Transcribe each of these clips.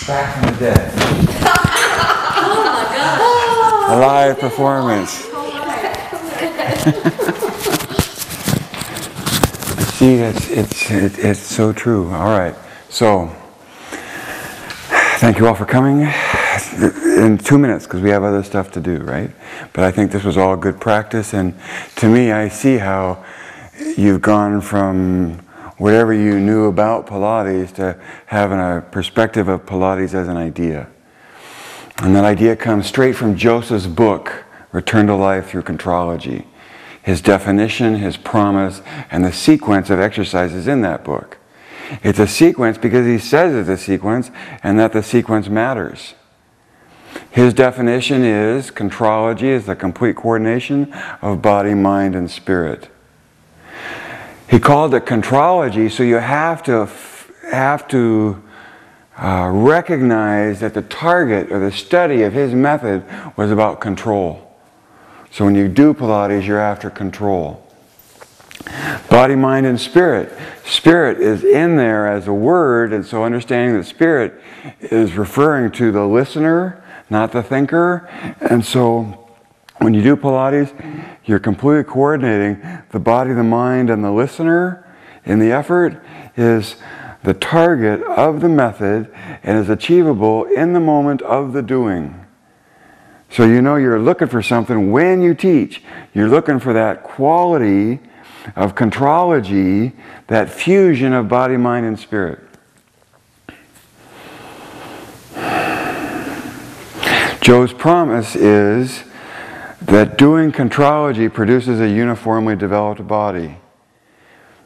back from the dead. Oh my God. A live performance. See, it's so true. All right. So, thank you all for coming. In 2 minutes, because we have other stuff to do, right? But I think this was all good practice, and to me, I see how you've gone from whatever you knew about Pilates to having a perspective of Pilates as an idea. And that idea comes straight from Joseph's book, Return to Life Through Contrology. His definition, his promise, and the sequence of exercises in that book. It's a sequence because he says it's a sequence, and that the sequence matters. His definition is contrology is the complete coordination of body, mind, and spirit. He called it contrology, so you have to recognize that the target or the study of his method was about control. So when you do Pilates, you're after control. Body, mind, and spirit. Spirit is in there as a word, and so understanding that spirit is referring to the listener, not the thinker. And so when you do Pilates, you're completely coordinating the body, the mind, and the listener in the effort is the target of the method and is achievable in the moment of the doing. So you know you're looking for something when you teach. You're looking for that quality of contrology, that fusion of body, mind, and spirit. Joe's promise is that doing contrology produces a uniformly developed body.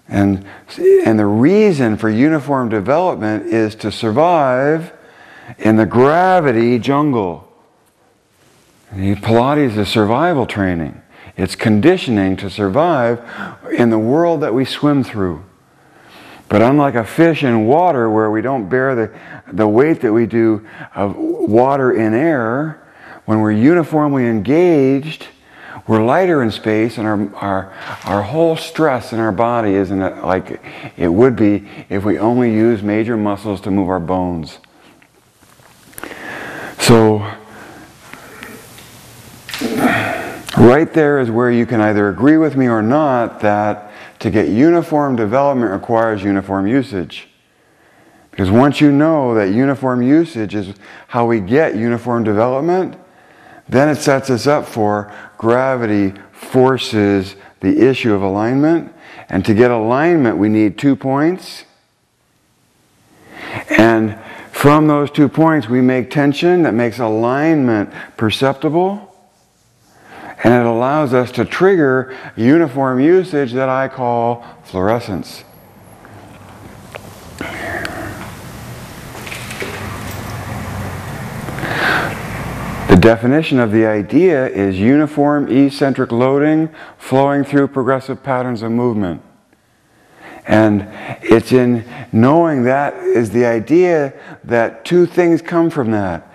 And the reason for uniform development is to survive in the gravity jungle. Pilates is survival training. It's conditioning to survive in the world that we swim through. But unlike a fish in water where we don't bear the weight that we do of water in air, when we're uniformly engaged, we're lighter in space, and our whole stress in our body isn't like it would be if we only use major muscles to move our bones. So, right there is where you can either agree with me or not that to get uniform development requires uniform usage. Because once you know that uniform usage is how we get uniform development, then it sets us up for gravity forces the issue of alignment. And to get alignment, we need 2 points. And from those 2 points, we make tension that makes alignment perceptible. And it allows us to trigger uniform usage that I call fluorescence. The definition of the idea is uniform eccentric loading flowing through progressive patterns of movement. And it's in knowing that is the idea that 2 things come from that.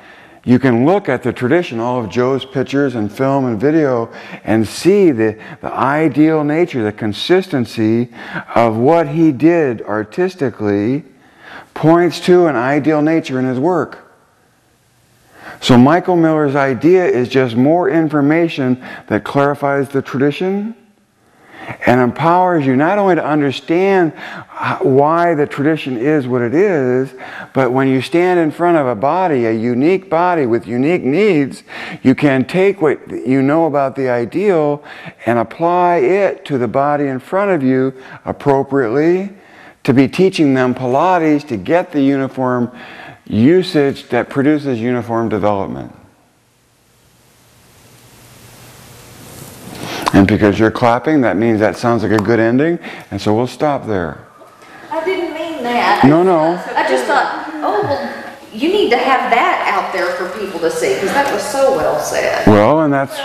You can look at the tradition, all of Joe's pictures and film and video, and see the ideal nature, the consistency of what he did artistically points to an ideal nature in his work. So Michael Miller's idea is just more information that clarifies the tradition and empowers you not only to understand why the tradition is what it is, but when you stand in front of a body, a unique body with unique needs, you can take what you know about the ideal and apply it to the body in front of you appropriately to be teaching them Pilates to get the uniform usage that produces uniform development. And because you're clapping, that means that sounds like a good ending, and so we'll stop there. I didn't mean that. No. I just thought, oh, well, you need to have that out there for people to see, because that was so well said. Well, and that's